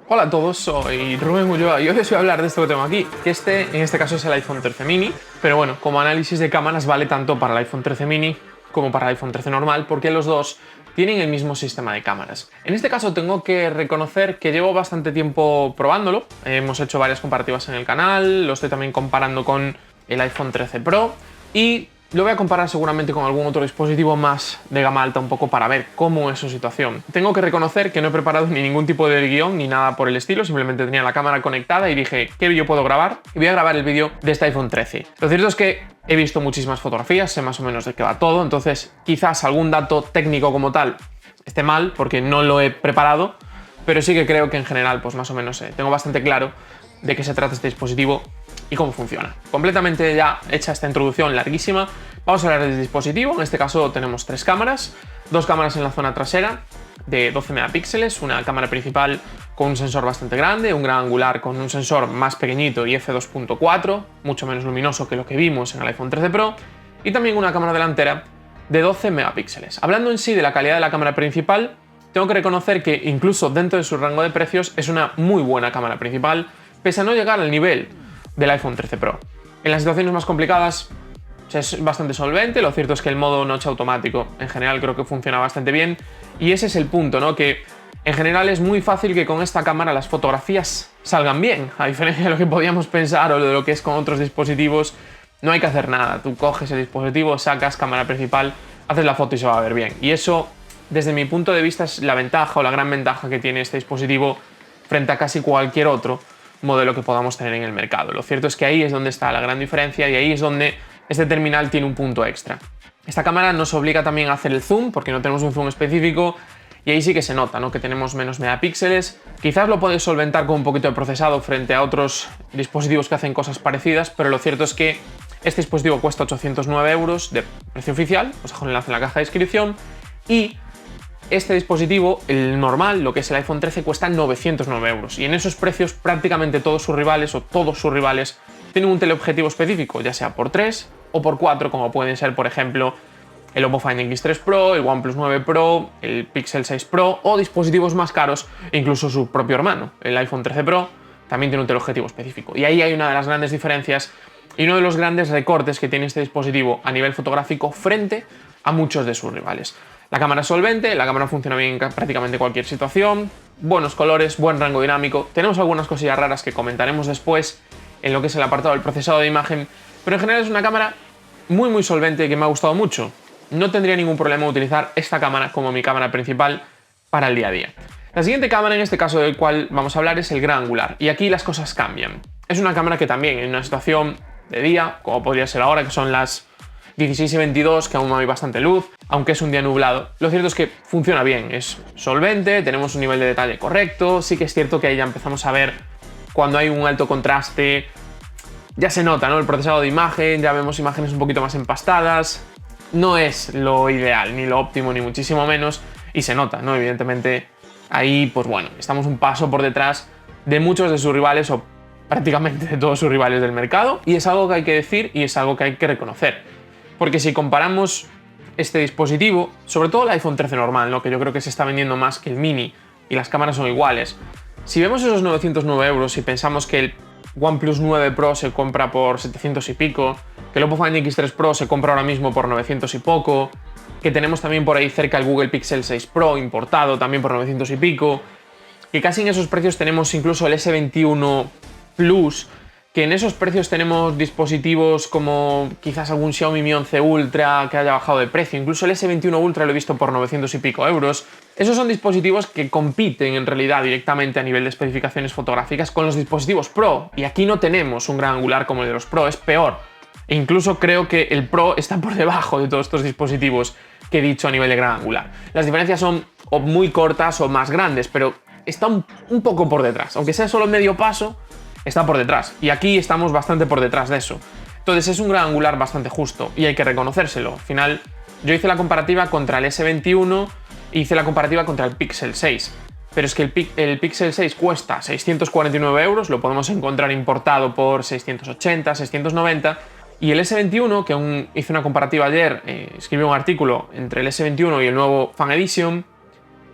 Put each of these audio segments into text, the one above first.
Hola a todos, soy Rubén Ulloa y hoy os voy a hablar de esto que tengo aquí, que en este caso es el iPhone 13 mini, pero bueno, como análisis de cámaras vale tanto para el iPhone 13 mini como para el iPhone 13 normal, porque los dos tienen el mismo sistema de cámaras. En este caso tengo que reconocer que llevo bastante tiempo probándolo, hemos hecho varias comparativas en el canal, lo estoy también comparando con el iPhone 13 Pro y lo voy a comparar seguramente con algún otro dispositivo más de gama alta un poco para ver cómo es su situación. Tengo que reconocer que no he preparado ni ningún tipo de guión ni nada por el estilo, simplemente tenía la cámara conectada y dije, ¿qué vídeo puedo grabar? Y voy a grabar el vídeo de este iPhone 13. Lo cierto es que he visto muchísimas fotografías, sé más o menos de qué va todo, entonces quizás algún dato técnico como tal esté mal porque no lo he preparado, pero sí que creo que en general, pues más o menos tengo bastante claro de qué se trata este dispositivo y cómo funciona. Completamente ya hecha esta introducción larguísima, vamos a hablar del dispositivo. En este caso tenemos tres cámaras, dos cámaras en la zona trasera de 12 megapíxeles, una cámara principal con un sensor bastante grande, un gran angular con un sensor más pequeñito y f2.4, mucho menos luminoso que lo que vimos en el iPhone 13 Pro, y también una cámara delantera de 12 megapíxeles. Hablando en sí de la calidad de la cámara principal, tengo que reconocer que incluso dentro de su rango de precios es una muy buena cámara principal, pese a no llegar al nivel del iPhone 13 Pro. En las situaciones más complicadas es bastante solvente, lo cierto es que el modo noche automático en general creo que funciona bastante bien y ese es el punto, ¿no? Que en general es muy fácil que con esta cámara las fotografías salgan bien, a diferencia de lo que podíamos pensar o de lo que es con otros dispositivos. No hay que hacer nada, tú coges el dispositivo, sacas cámara principal, haces la foto y se va a ver bien. Y eso, desde mi punto de vista, es la ventaja o la gran ventaja que tiene este dispositivo frente a casi cualquier otro modelo que podamos tener en el mercado. Lo cierto es que ahí es donde está la gran diferencia y ahí es donde este terminal tiene un punto extra. Esta cámara nos obliga también a hacer el zoom porque no tenemos un zoom específico y ahí sí que se nota, ¿no? Que tenemos menos megapíxeles. Quizás lo podéis solventar con un poquito de procesado frente a otros dispositivos que hacen cosas parecidas, pero lo cierto es que este dispositivo cuesta 809 euros de precio oficial, os dejo el enlace en la caja de descripción, y este dispositivo, el normal, lo que es el iPhone 13, cuesta 909 euros. Y en esos precios prácticamente todos sus rivales tienen un teleobjetivo específico, ya sea por 3 o por 4, como pueden ser, por ejemplo, el Oppo Find X3 Pro, el OnePlus 9 Pro, el Pixel 6 Pro o dispositivos más caros, e incluso su propio hermano, el iPhone 13 Pro, también tiene un teleobjetivo específico. Y ahí hay una de las grandes diferencias y uno de los grandes recortes que tiene este dispositivo a nivel fotográfico frente a muchos de sus rivales. La cámara es solvente, la cámara funciona bien en prácticamente cualquier situación, buenos colores, buen rango dinámico, tenemos algunas cosillas raras que comentaremos después en lo que es el apartado del procesado de imagen, pero en general es una cámara muy solvente que me ha gustado mucho. No tendría ningún problema utilizar esta cámara como mi cámara principal para el día a día. La siguiente cámara, en este caso del cual vamos a hablar, es el gran angular, y aquí las cosas cambian. Es una cámara que también en una situación de día, como podría ser ahora, que son las 16 y 22, que aún no hay bastante luz, aunque es un día nublado, lo cierto es que funciona bien, es solvente, tenemos un nivel de detalle correcto. Sí que es cierto que ahí ya empezamos a ver cuando hay un alto contraste, ya se nota, ¿no? El procesado de imagen, ya vemos imágenes un poquito más empastadas, no es lo ideal, ni lo óptimo, ni muchísimo menos, y se nota, ¿no? Evidentemente ahí, pues bueno, estamos un paso por detrás de muchos de sus rivales o prácticamente de todos sus rivales del mercado, y es algo que hay que decir y es algo que hay que reconocer. Porque si comparamos este dispositivo, sobre todo el iPhone 13 normal, ¿no? Que yo creo que se está vendiendo más que el mini y las cámaras son iguales, si vemos esos 909 euros y pensamos que el OnePlus 9 Pro se compra por 700 y pico, que el Oppo Find X3 Pro se compra ahora mismo por 900 y poco, que tenemos también por ahí cerca el Google Pixel 6 Pro importado también por 900 y pico, que casi en esos precios tenemos incluso el S21 Plus, que en esos precios tenemos dispositivos como quizás algún Xiaomi Mi 11 Ultra que haya bajado de precio, incluso el S21 Ultra lo he visto por 900 y pico euros. Esos son dispositivos que compiten en realidad directamente a nivel de especificaciones fotográficas con los dispositivos Pro, y aquí no tenemos un gran angular como el de los Pro, es peor. E incluso creo que el Pro está por debajo de todos estos dispositivos que he dicho a nivel de gran angular. Las diferencias son o muy cortas o más grandes, pero está un poco por detrás, aunque sea solo medio paso. Está por detrás, y aquí estamos bastante por detrás de eso. Entonces es un gran angular bastante justo y hay que reconocérselo. Al final yo hice la comparativa contra el S21 e hice la comparativa contra el Pixel 6, pero es que el Pixel 6 cuesta 649 euros, lo podemos encontrar importado por 680, 690, y el S21, que aún hice una comparativa ayer, escribí un artículo entre el S21 y el nuevo Fan Edition,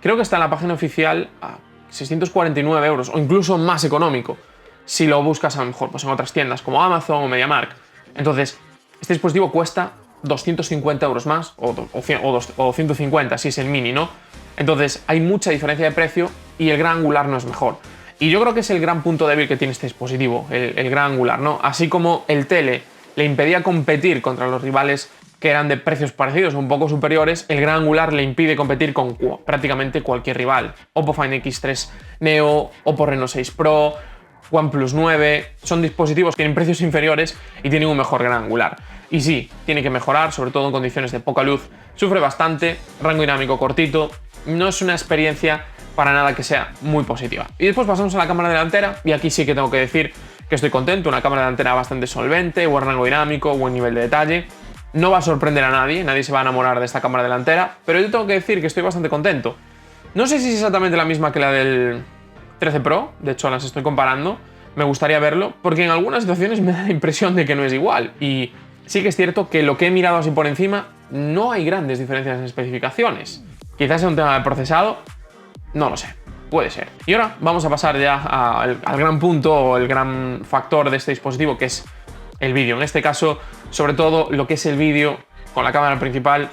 creo que está en la página oficial a 649 euros o incluso más económico si lo buscas a lo mejor pues en otras tiendas como Amazon o MediaMarkt. Entonces, este dispositivo cuesta 250 euros más o 150 si es el mini, ¿no? Entonces, hay mucha diferencia de precio y el gran angular no es mejor. Y yo creo que es el gran punto débil que tiene este dispositivo, el gran angular, ¿no? Así como el tele le impedía competir contra los rivales que eran de precios parecidos o un poco superiores, el gran angular le impide competir con prácticamente cualquier rival. Oppo Find X3 Neo, Oppo Reno 6 Pro, OnePlus 9, son dispositivos que tienen precios inferiores y tienen un mejor gran angular. Y sí, tiene que mejorar, sobre todo en condiciones de poca luz, sufre bastante, rango dinámico cortito, no es una experiencia para nada que sea muy positiva. Y después pasamos a la cámara delantera, y aquí sí que tengo que decir que estoy contento, una cámara delantera bastante solvente, buen rango dinámico, buen nivel de detalle. No va a sorprender a nadie, nadie se va a enamorar de esta cámara delantera, pero yo tengo que decir que estoy bastante contento. No sé si es exactamente la misma que la del 13 Pro, de hecho las estoy comparando, me gustaría verlo, porque en algunas situaciones me da la impresión de que no es igual, y sí que es cierto que lo que he mirado así por encima, no hay grandes diferencias en especificaciones. Quizás sea un tema de procesado, no lo sé, puede ser. Y ahora vamos a pasar ya al gran punto o el gran factor de este dispositivo, que es el vídeo. En este caso, sobre todo lo que es el vídeo con la cámara principal,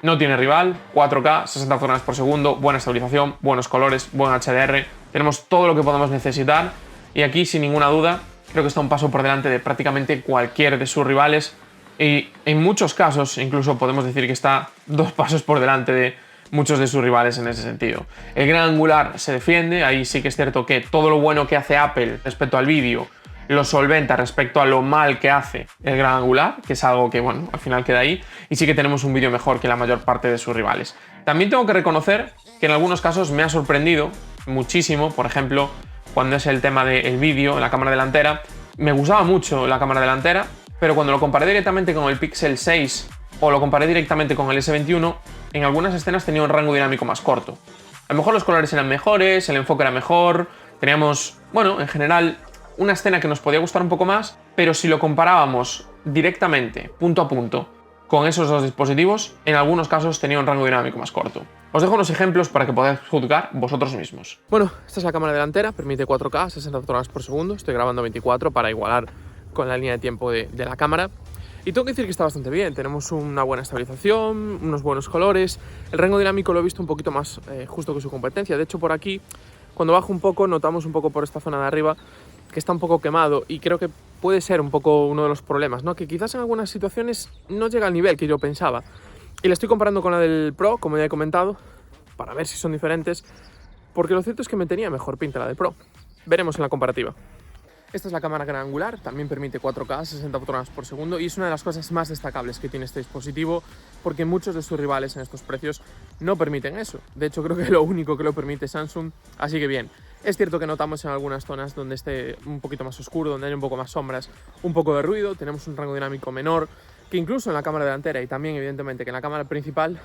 no tiene rival, 4K, 60 fotogramas por segundo, buena estabilización, buenos colores, buen HDR, tenemos todo lo que podemos necesitar y aquí sin ninguna duda creo que está un paso por delante de prácticamente cualquier de sus rivales y en muchos casos incluso podemos decir que está 2 pasos por delante de muchos de sus rivales en ese sentido. El gran angular se defiende, ahí sí que es cierto que todo lo bueno que hace Apple respecto al vídeo lo solventa respecto a lo mal que hace el gran angular, que es algo que, bueno, al final queda ahí, y sí que tenemos un vídeo mejor que la mayor parte de sus rivales. También tengo que reconocer que en algunos casos me ha sorprendido muchísimo, por ejemplo, cuando es el tema del vídeo en la cámara delantera, me gustaba mucho la cámara delantera, pero cuando lo comparé directamente con el Pixel 6 o lo comparé directamente con el S21, en algunas escenas tenía un rango dinámico más corto. A lo mejor los colores eran mejores, el enfoque era mejor, teníamos, bueno, en general una escena que nos podía gustar un poco más, pero si lo comparábamos directamente, punto a punto, con esos dos dispositivos, en algunos casos tenía un rango dinámico más corto. Os dejo unos ejemplos para que podáis juzgar vosotros mismos. Bueno, esta es la cámara delantera, permite 4K, 60 fotogramas por segundo, estoy grabando 24 para igualar con la línea de tiempo de la cámara. Y tengo que decir que está bastante bien, tenemos una buena estabilización, unos buenos colores, el rango dinámico lo he visto un poquito más justo que su competencia, de hecho por aquí, cuando bajo un poco, notamos un poco por esta zona de arriba, que está un poco quemado y creo que puede ser un poco uno de los problemas, ¿no? Que quizás en algunas situaciones no llega al nivel que yo pensaba. Y la estoy comparando con la del Pro, como ya he comentado, para ver si son diferentes, porque lo cierto es que me tenía mejor pinta la del Pro. Veremos en la comparativa. Esta es la cámara gran angular, también permite 4K, 60 fotogramas por segundo y es una de las cosas más destacables que tiene este dispositivo porque muchos de sus rivales en estos precios no permiten eso. De hecho, creo que lo único que lo permite es Samsung, así que bien. Es cierto que notamos en algunas zonas donde esté un poquito más oscuro, donde hay un poco más sombras, un poco de ruido, tenemos un rango dinámico menor que incluso en la cámara delantera y también evidentemente que en la cámara principal,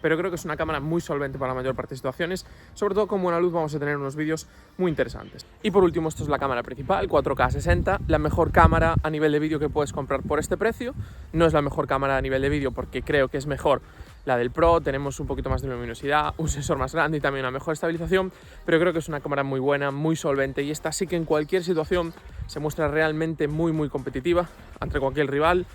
pero creo que es una cámara muy solvente para la mayor parte de situaciones, sobre todo con buena luz vamos a tener unos vídeos muy interesantes. Y por último, esto es la cámara principal, 4K 60, la mejor cámara a nivel de vídeo que puedes comprar por este precio. No es la mejor cámara a nivel de vídeo porque creo que es mejor la del Pro, tenemos un poquito más de luminosidad, un sensor más grande y también una mejor estabilización, pero creo que es una cámara muy buena, muy solvente y esta sí que en cualquier situación se muestra realmente muy competitiva ante cualquier rival,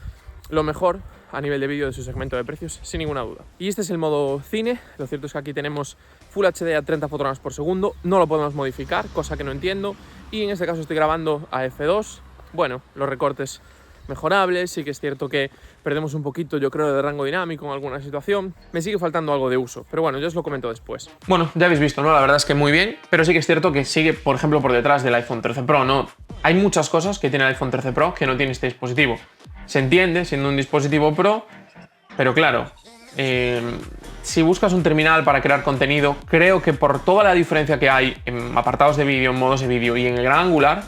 lo mejor a nivel de vídeo de su segmento de precios, sin ninguna duda. Y este es el modo cine, lo cierto es que aquí tenemos Full HD a 30 fotogramas por segundo, no lo podemos modificar, cosa que no entiendo, y en este caso estoy grabando a F2, bueno, los recortes mejorables, sí que es cierto que perdemos un poquito, yo creo, de rango dinámico en alguna situación, me sigue faltando algo de uso, pero bueno, yo os lo comento después. Bueno, ya habéis visto, ¿no? La verdad es que muy bien, pero sí que es cierto que sigue, por ejemplo, por detrás del iPhone 13 Pro, ¿no? Hay muchas cosas que tiene el iPhone 13 Pro que no tiene este dispositivo. Se entiende siendo un dispositivo Pro, pero claro, si buscas un terminal para crear contenido, creo que por toda la diferencia que hay en apartados de vídeo, en modos de vídeo y en el gran angular,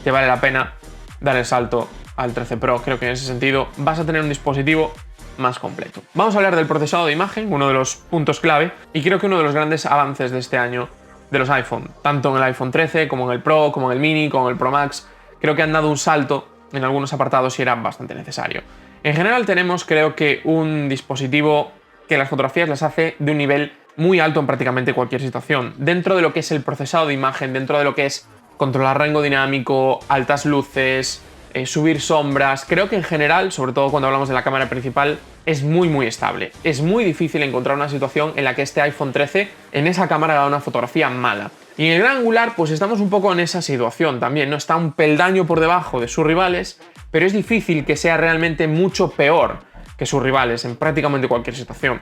te vale la pena dar el salto al 13 Pro. Creo que en ese sentido vas a tener un dispositivo más completo. Vamos a hablar del procesado de imagen, uno de los puntos clave, y creo que uno de los grandes avances de este año de los iPhone, tanto en el iPhone 13 como en el Pro, como en el Mini, como en el Pro Max, creo que han dado un salto en algunos apartados y era bastante necesario. En general tenemos, creo que, un dispositivo que las fotografías las hace de un nivel muy alto en prácticamente cualquier situación. Dentro de lo que es el procesado de imagen, dentro de lo que es controlar rango dinámico, altas luces, subir sombras, creo que en general, sobre todo cuando hablamos de la cámara principal, es muy estable. Es muy difícil encontrar una situación en la que este iPhone 13 en esa cámara haga una fotografía mala. Y en el gran angular pues estamos un poco en esa situación también, ¿no? Está un peldaño por debajo de sus rivales, pero es difícil que sea realmente mucho peor que sus rivales en prácticamente cualquier situación.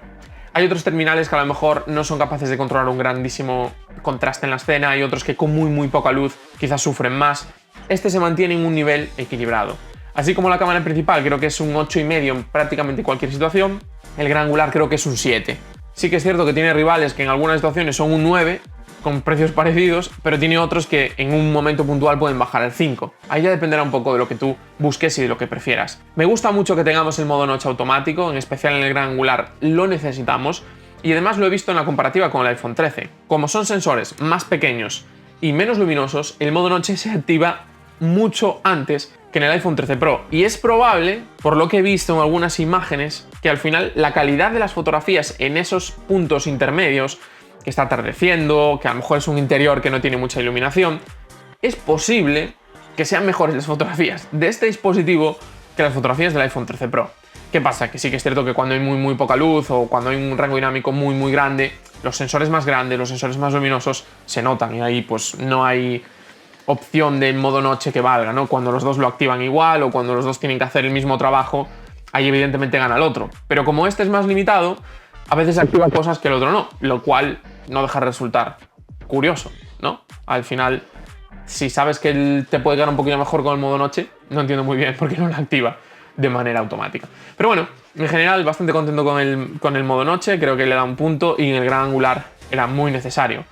Hay otros terminales que a lo mejor no son capaces de controlar un grandísimo contraste en la escena, hay otros que con muy poca luz quizás sufren más. Este se mantiene en un nivel equilibrado. Así como la cámara principal creo que es un 8,5 en prácticamente cualquier situación, el gran angular creo que es un 7. Sí que es cierto que tiene rivales que en algunas situaciones son un 9, con precios parecidos, pero tiene otros que en un momento puntual pueden bajar al 5. Ahí ya dependerá un poco de lo que tú busques y de lo que prefieras. Me gusta mucho que tengamos el modo noche automático, en especial en el gran angular lo necesitamos, y además lo he visto en la comparativa con el iPhone 13. Como son sensores más pequeños y menos luminosos, el modo noche se activa mucho antes que en el iPhone 13 Pro, y es probable, por lo que he visto en algunas imágenes, que al final la calidad de las fotografías en esos puntos intermedios, que está atardeciendo, que a lo mejor es un interior que no tiene mucha iluminación, es posible que sean mejores las fotografías de este dispositivo que las fotografías del iPhone 13 Pro. ¿Qué pasa? Que sí que es cierto que cuando hay muy poca luz o cuando hay un rango dinámico muy grande, los sensores más grandes, los sensores más luminosos se notan, y ahí pues no hay opción de modo noche que valga, ¿no? Cuando los dos lo activan igual o cuando los dos tienen que hacer el mismo trabajo, ahí evidentemente gana el otro. Pero como este es más limitado, a veces activa cosas que el otro no, lo cual no deja de resultar curioso, ¿no? Al final, si sabes que él te puede quedar un poquito mejor con el modo noche, no entiendo muy bien por qué no lo activa de manera automática. Pero bueno, en general bastante contento con el modo noche, creo que le da un punto, y en el gran angular era muy necesario.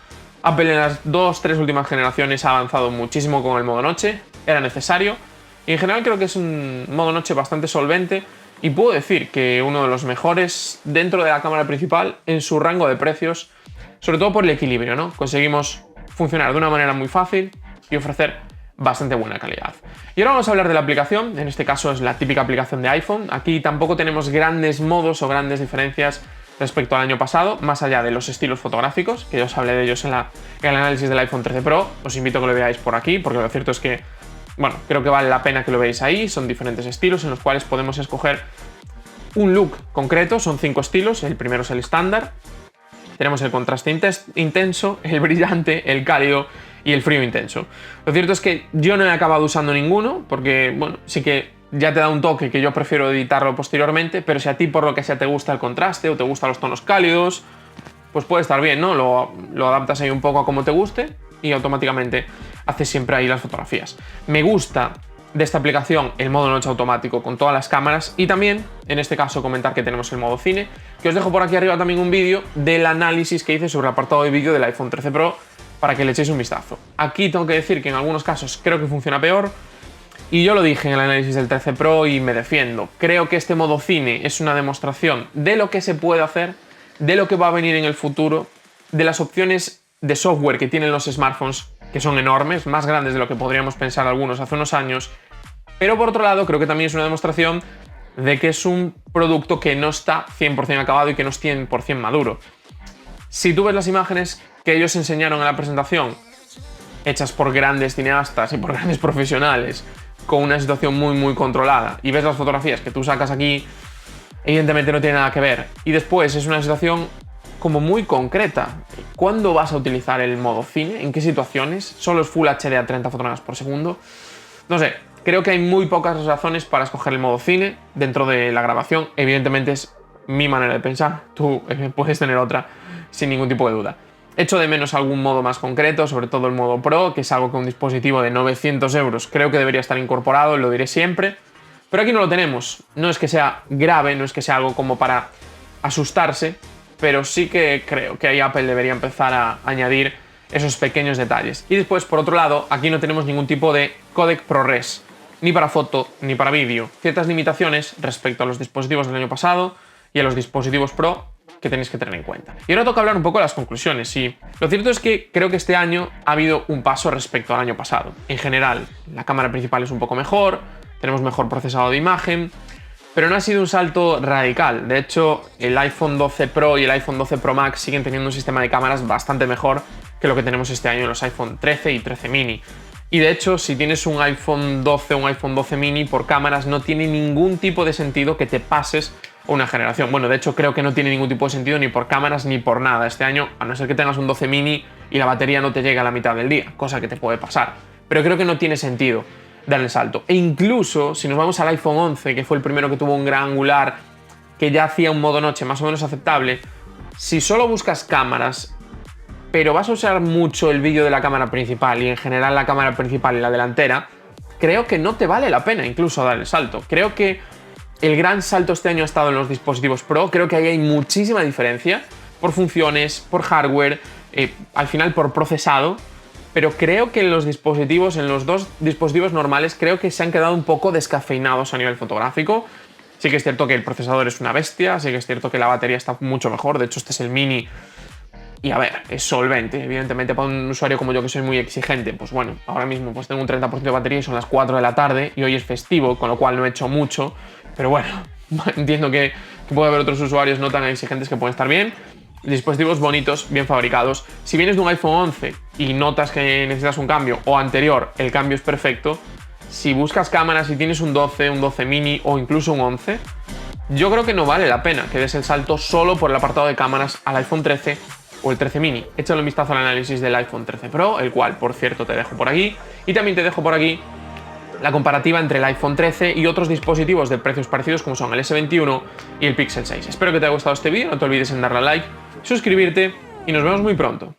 Apple en las 2-3 últimas generaciones ha avanzado muchísimo con el modo noche, era necesario, y en general creo que es un modo noche bastante solvente, y puedo decir que uno de los mejores dentro de la cámara principal en su rango de precios, sobre todo por el equilibrio, ¿no? Conseguimos funcionar de una manera muy fácil y ofrecer bastante buena calidad. Y ahora vamos a hablar de la aplicación, en este caso es la típica aplicación de iPhone. Aquí tampoco tenemos grandes modos o grandes diferencias respecto al año pasado, más allá de los estilos fotográficos, que ya os hablé de ellos en el análisis del iPhone 13 Pro. Os invito a que lo veáis por aquí, porque lo cierto es que, bueno, creo que vale la pena que lo veáis ahí. Son diferentes estilos en los cuales podemos escoger un look concreto, son 5 estilos. El primero es el estándar, tenemos el contraste intenso, el brillante, el cálido y el frío intenso. Lo cierto es que yo no he acabado usando ninguno, porque, bueno, sí que ya te da un toque que yo prefiero editarlo posteriormente, pero si a ti por lo que sea te gusta el contraste o te gustan los tonos cálidos, pues puede estar bien, ¿no? Lo adaptas ahí un poco a como te guste y automáticamente haces siempre ahí las fotografías. Me gusta de esta aplicación el modo noche automático con todas las cámaras, y también, en este caso, comentar que tenemos el modo cine, que os dejo por aquí arriba también un vídeo del análisis que hice sobre el apartado de vídeo del iPhone 13 Pro para que le echéis un vistazo. Aquí tengo que decir que en algunos casos creo que funciona peor, y yo lo dije en el análisis del 13 Pro y me defiendo. Creo que este modo cine es una demostración de lo que se puede hacer, de lo que va a venir en el futuro, de las opciones de software que tienen los smartphones, que son enormes, más grandes de lo que podríamos pensar algunos hace unos años. Pero por otro lado, creo que también es una demostración de que es un producto que no está 100% acabado y que no es 100% maduro. Si tú ves las imágenes que ellos enseñaron en la presentación, hechas por grandes cineastas y por grandes profesionales, con una situación muy controlada, y ves las fotografías que tú sacas aquí, evidentemente no tiene nada que ver. Y después es una situación como muy concreta. ¿Cuándo vas a utilizar el modo cine? ¿En qué situaciones? ¿Solo es Full HD a 30 fotogramas por segundo? No sé, creo que hay muy pocas razones para escoger el modo cine dentro de la grabación. Evidentemente es mi manera de pensar, tú puedes tener otra sin ningún tipo de duda. Echo de menos algún modo más concreto, sobre todo el modo Pro, que es algo que un dispositivo de 900 euros creo que debería estar incorporado, lo diré siempre. Pero aquí no lo tenemos. No es que sea grave, no es que sea algo como para asustarse, pero sí que creo que ahí Apple debería empezar a añadir esos pequeños detalles. Y después, por otro lado, aquí no tenemos ningún tipo de códec ProRes, ni para foto ni para vídeo. Ciertas limitaciones respecto a los dispositivos del año pasado y a los dispositivos Pro que tenéis que tener en cuenta. Y ahora toca hablar un poco de las conclusiones. Y lo cierto es que creo que este año ha habido un paso respecto al año pasado. En general, la cámara principal es un poco mejor, tenemos mejor procesado de imagen, pero no ha sido un salto radical. De hecho, el iPhone 12 Pro y el iPhone 12 Pro Max siguen teniendo un sistema de cámaras bastante mejor que lo que tenemos este año en los iPhone 13 y 13 mini. Y de hecho, si tienes un iPhone 12 o un iPhone 12 mini, por cámaras no tiene ningún tipo de sentido que te pases una generación. Bueno, de hecho creo que no tiene ningún tipo de sentido ni por cámaras ni por nada este año, a no ser que tengas un 12 mini y la batería no te llegue a la mitad del día, cosa que te puede pasar. Pero creo que no tiene sentido dar el salto. E incluso si nos vamos al iPhone 11, que fue el primero que tuvo un gran angular, que ya hacía un modo noche más o menos aceptable, si solo buscas cámaras, pero vas a usar mucho el vídeo de la cámara principal y en general la cámara principal y la delantera, creo que no te vale la pena incluso dar el salto. Creo que el gran salto este año ha estado en los dispositivos Pro. Creo que ahí hay muchísima diferencia por funciones, por hardware, al final por procesado. Pero creo que en los dispositivos, en los dos dispositivos normales, creo que se han quedado un poco descafeinados a nivel fotográfico. Sí que es cierto que el procesador es una bestia, sí que es cierto que la batería está mucho mejor. De hecho, este es el mini. Y a ver, es solvente. Evidentemente, para un usuario como yo que soy muy exigente, pues bueno, ahora mismo pues tengo un 30% de batería y son las 4 de la tarde y hoy es festivo, con lo cual no he hecho mucho. Pero bueno, entiendo que puede haber otros usuarios no tan exigentes que pueden estar bien. Dispositivos bonitos, bien fabricados. Si vienes de un iPhone 11 y notas que necesitas un cambio, o anterior, el cambio es perfecto. Si buscas cámaras y tienes un 12, un 12 mini o incluso un 11, yo creo que no vale la pena que des el salto solo por el apartado de cámaras al iPhone 13 o el 13 mini. Échale un vistazo al análisis del iPhone 13 Pro, el cual, por cierto, te dejo por aquí. Y también te dejo por aquí la comparativa entre el iPhone 13 y otros dispositivos de precios parecidos como son el S21 y el Pixel 6. Espero que te haya gustado este vídeo, no te olvides en darle a like, suscribirte y nos vemos muy pronto.